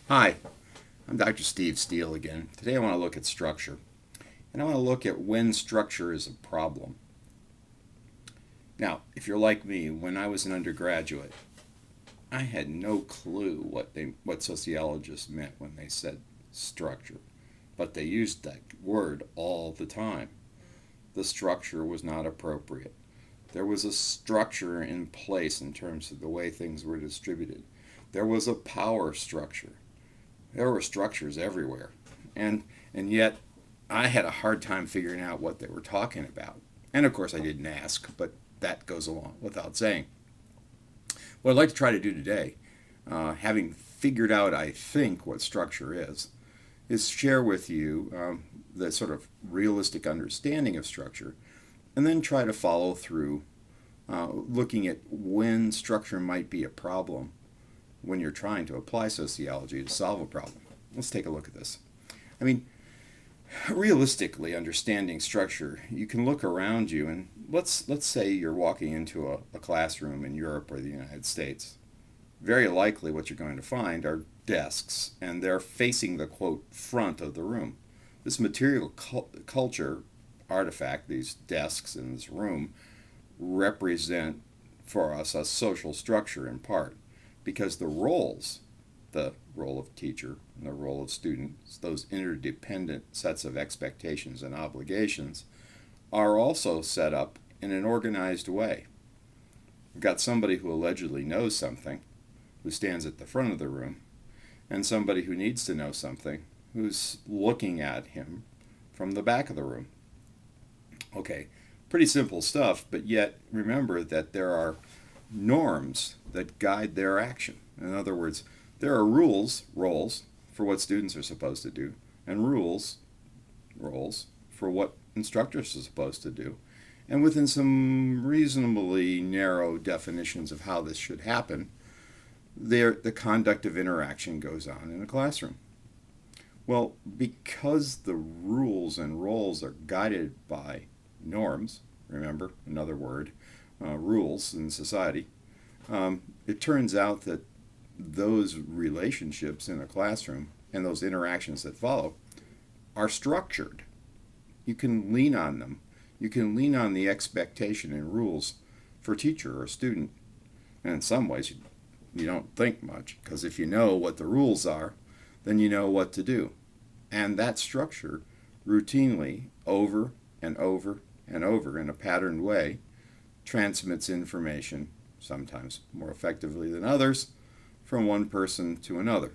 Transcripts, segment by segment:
Hi, I'm Dr. Steve Steele again. Today I want to look at structure, and I want to look at when structure is a problem. Now, if you're like me, when I was an undergraduate, I had no clue what sociologists meant when they said structure, but they used that word all the time. The structure was not appropriate. There was a structure in place in terms of the way things were distributed. There was a power structure. There were structures everywhere. And yet I had a hard time figuring out what they were talking about. And of course I didn't ask, but that goes along without saying. What I'd like to try to do today, having figured out, I think, what structure is share with you the sort of realistic understanding of structure, and then try to follow through looking at when structure might be a problem when you're trying to apply sociology to solve a problem. Let's take a look at this. I mean, realistically understanding structure, you can look around you and let's say you're walking into a classroom in Europe or the United States. Very likely what you're going to find are desks, and they're facing the quote front of the room. This material culture artifact, these desks in this room, represent for us a social structure in part because the roles, the role of teacher and the role of student, those interdependent sets of expectations and obligations, are also set up in an organized way. We've got somebody who allegedly knows something, who stands at the front of the room, and somebody who needs to know something, who's looking at him from the back of the room. Okay, pretty simple stuff, but yet remember that there are norms that guide their action. In other words, there are roles, for what students are supposed to do, and roles, for what instructors are supposed to do. And within some reasonably narrow definitions of how this should happen, the conduct of interaction goes on in a classroom. Well, because the rules and roles are guided by norms, remember, another word, rules in society, it turns out that those relationships in a classroom and those interactions that follow are structured. You can lean on them. You can lean on the expectation and rules for teacher or student. And in some ways, you don't think much, because if you know what the rules are, then you know what to do. And that structure routinely, over and over and over in a patterned way, transmits information, sometimes more effectively than others, from one person to another.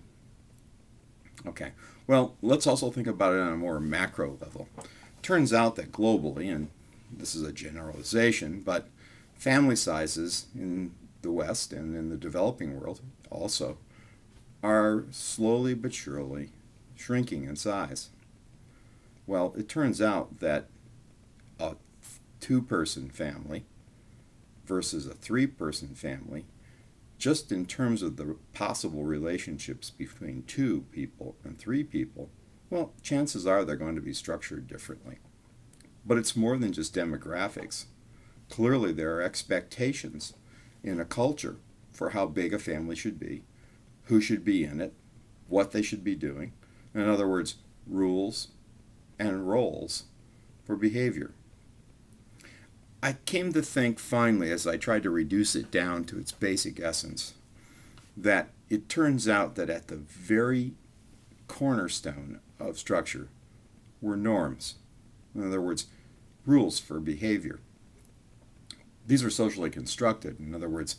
Okay, well, let's also think about it on a more macro level. Turns out that globally, and this is a generalization, but family sizes in the West and in the developing world also are slowly but surely shrinking in size. Well, it turns out that a two-person family versus a three-person family, just in terms of the possible relationships between two people and three people, well, chances are they're going to be structured differently. But it's more than just demographics. Clearly, there are expectations in a culture for how big a family should be, who should be in it, what they should be doing. In other words, rules and roles for behavior. I came to think finally, as I tried to reduce it down to its basic essence, that it turns out that at the very cornerstone of structure were norms. In other words, rules for behavior. These were socially constructed. In other words,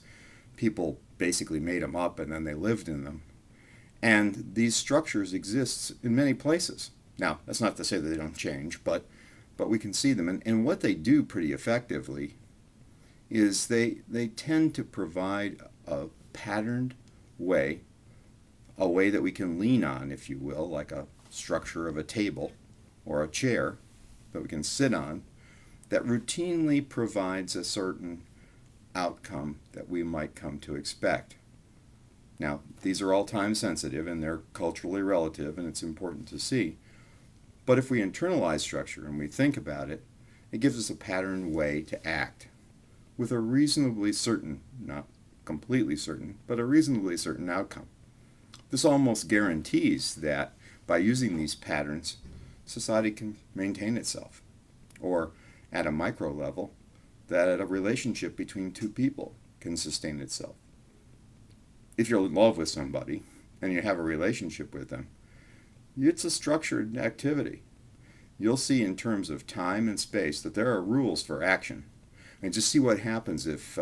people basically made them up and then they lived in them. And these structures exist in many places. Now, that's not to say that they don't change, but we can see them. And what they do pretty effectively is they tend to provide a patterned way, a way that we can lean on, if you will, like a structure of a table or a chair that we can sit on, that routinely provides a certain outcome that we might come to expect. Now, these are all time sensitive and they're culturally relative, and it's important to see. But if we internalize structure and we think about it, it gives us a patterned way to act with a reasonably certain, not completely certain, but a reasonably certain outcome. This almost guarantees that by using these patterns, society can maintain itself. Or at a micro level, that a relationship between two people can sustain itself. If you're in love with somebody and you have a relationship with them, it's a structured activity. You'll see in terms of time and space that there are rules for action. And just see what happens if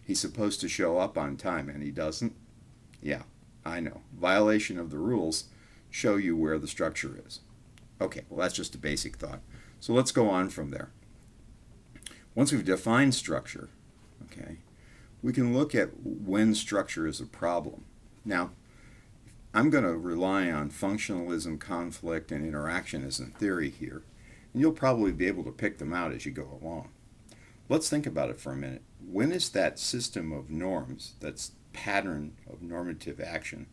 he's supposed to show up on time and he doesn't. Yeah, I know. Violation of the rules show you where the structure is. Okay, well, that's just a basic thought. So let's go on from there. Once we've defined structure, okay, we can look at when structure is a problem. Now, I'm going to rely on functionalism, conflict, and interactionism theory here, and you'll probably be able to pick them out as you go along. Let's think about it for a minute. When is that system of norms, that's pattern of normative action,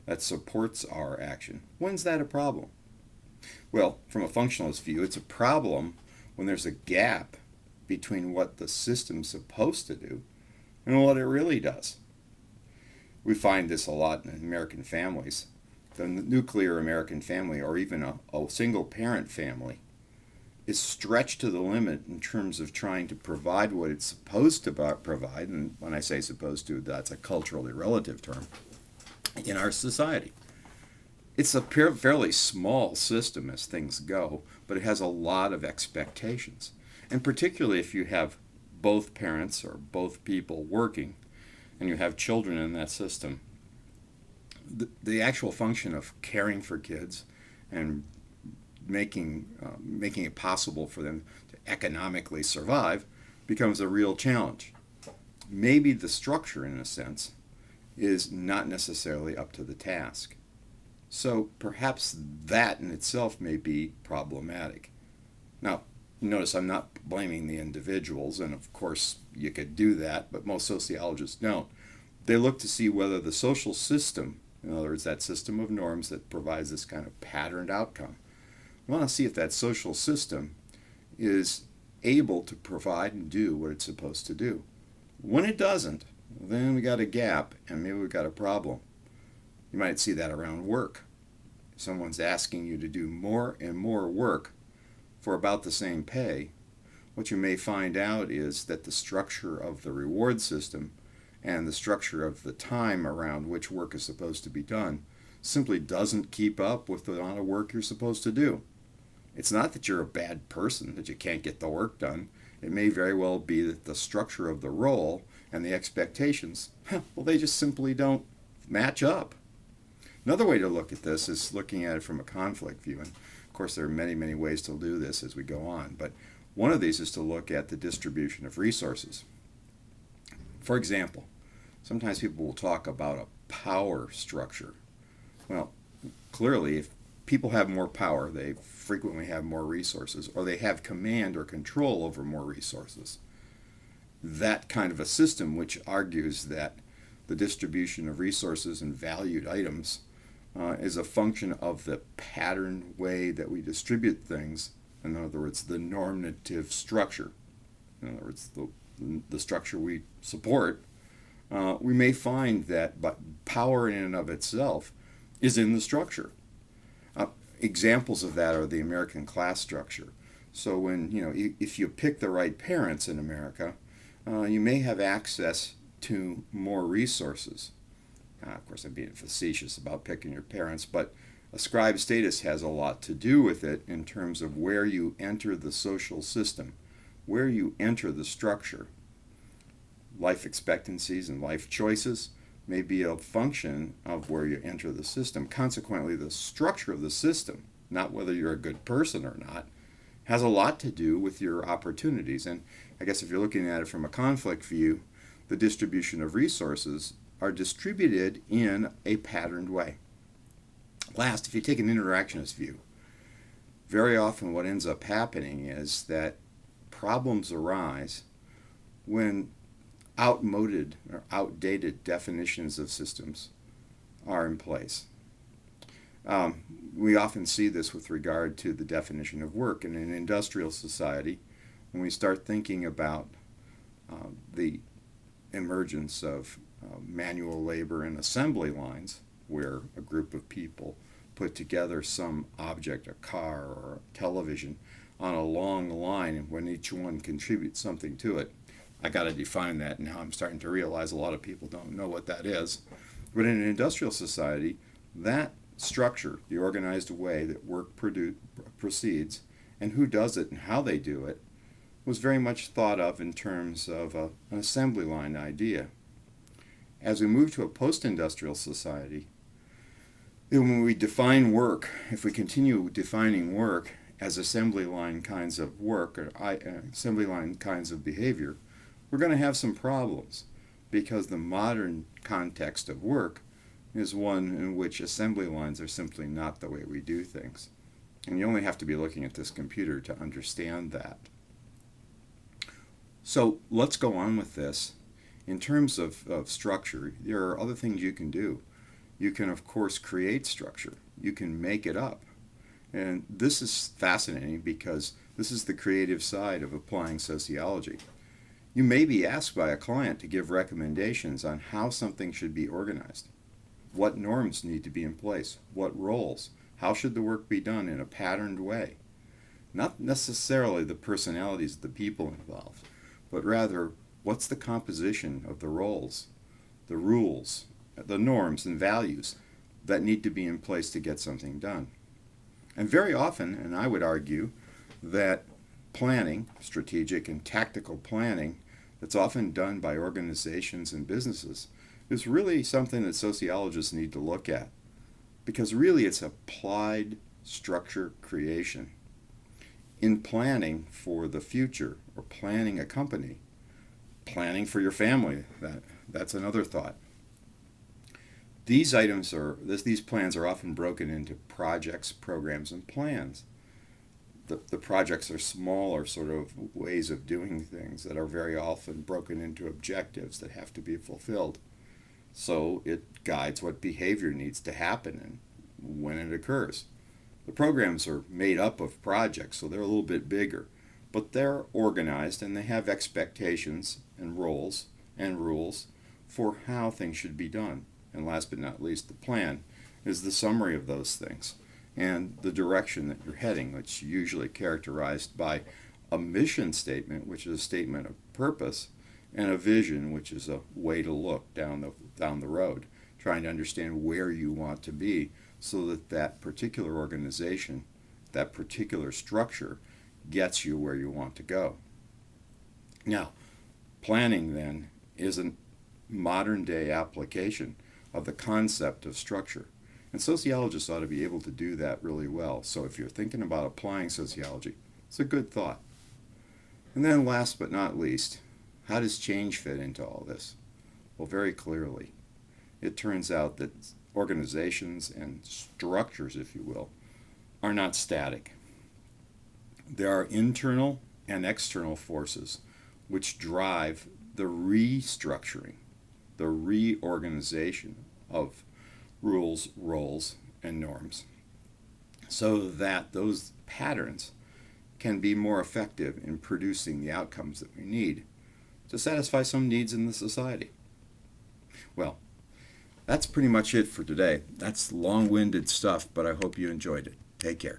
that supports our action, when's that a problem? Well, from a functionalist view, it's a problem when there's a gap between what the system's supposed to do and what it really does. We find this a lot in American families. The nuclear American family, or even a single parent family, is stretched to the limit in terms of trying to provide what it's supposed to provide, and when I say supposed to, that's a culturally relative term, in our society. It's a fairly small system as things go, but it has a lot of expectations. And particularly if you have both parents or both people working and you have children in that system, the actual function of caring for kids and making it possible for them to economically survive becomes a real challenge. Maybe the structure, in a sense, is not necessarily up to the task. So perhaps that in itself may be problematic. Now, notice I'm not blaming the individuals, and of course you could do that, but most sociologists don't. They look to see whether the social system, in other words, that system of norms that provides this kind of patterned outcome, we want to see if that social system is able to provide and do what it's supposed to do. When it doesn't, then we got a gap, and maybe we've got a problem. You might see that around work. Someone's asking you to do more and more work for about the same pay. What you may find out is that the structure of the reward system and the structure of the time around which work is supposed to be done simply doesn't keep up with the amount of work you're supposed to do. It's not that you're a bad person, that you can't get the work done. It may very well be that the structure of the role and the expectations, well, they just simply don't match up. Another way to look at this is looking at it from a conflict view. And of course, there are many, many ways to do this as we go on. But one of these is to look at the distribution of resources. For example, sometimes people will talk about a power structure. Well, clearly, if people have more power, they frequently have more resources, or they have command or control over more resources. That kind of a system, which argues that the distribution of resources and valued items is a function of the patterned way that we distribute things. In other words, the normative structure. In other words, the structure we support. We may find that but power in and of itself is in the structure. Examples of that are the American class structure. So when, if you pick the right parents in America, you may have access to more resources. Of course, I'm being facetious about picking your parents, but ascribed status has a lot to do with it in terms of where you enter the social system, where you enter the structure. Life expectancies and life choices may be a function of where you enter the system. Consequently, the structure of the system, not whether you're a good person or not, has a lot to do with your opportunities. And I guess if you're looking at it from a conflict view, the distribution of resources are distributed in a patterned way. Last, if you take an interactionist view, very often what ends up happening is that problems arise when outmoded or outdated definitions of systems are in place. We often see this with regard to the definition of work. In an industrial society, when we start thinking about the emergence of manual labor and assembly lines, where a group of people put together some object, a car or a television, on a long line, and when each one contributes something to it. I got to define that now. I'm starting to realize a lot of people don't know what that is. But in an industrial society, that structure, the organized way that work proceeds, and who does it and how they do it, was very much thought of in terms of an assembly line idea. As we move to a post-industrial society, when we define work, if we continue defining work as assembly line kinds of work or assembly line kinds of behavior, we're going to have some problems, because the modern context of work is one in which assembly lines are simply not the way we do things. And you only have to be looking at this computer to understand that. So let's go on with this. In terms of structure, there are other things you can do. You can, of course, create structure. You can make it up. And this is fascinating because this is the creative side of applying sociology. You may be asked by a client to give recommendations on how something should be organized. What norms need to be in place? What roles? How should the work be done in a patterned way? Not necessarily the personalities of the people involved, but rather what's the composition of the roles, the rules, the norms and values that need to be in place to get something done. And very often, and I would argue, that planning, strategic and tactical planning, that's often done by organizations and businesses, is really something that sociologists need to look at. Because really it's applied structure creation. In planning for the future, or planning a company, planning for your family, that's another thought. These plans are often broken into projects, programs, and plans. The projects are smaller sort of ways of doing things that are very often broken into objectives that have to be fulfilled. So it guides what behavior needs to happen and when it occurs. The programs are made up of projects, so they're a little bit bigger, but they're organized and they have expectations and roles and rules for how things should be done. And last but not least, the plan is the summary of those things and the direction that you're heading, which is usually characterized by a mission statement, which is a statement of purpose, and a vision, which is a way to look down the road, trying to understand where you want to be so that that particular organization, that particular structure, gets you where you want to go. Now, planning then is a modern day application of the concept of structure. And sociologists ought to be able to do that really well. So if you're thinking about applying sociology, it's a good thought. And then last but not least, how does change fit into all this? Well, very clearly. It turns out that organizations and structures, if you will, are not static. There are internal and external forces which drive the restructuring, the reorganization of rules, roles, and norms, so that those patterns can be more effective in producing the outcomes that we need to satisfy some needs in the society. Well, that's pretty much it for today. That's long-winded stuff, but I hope you enjoyed it. Take care.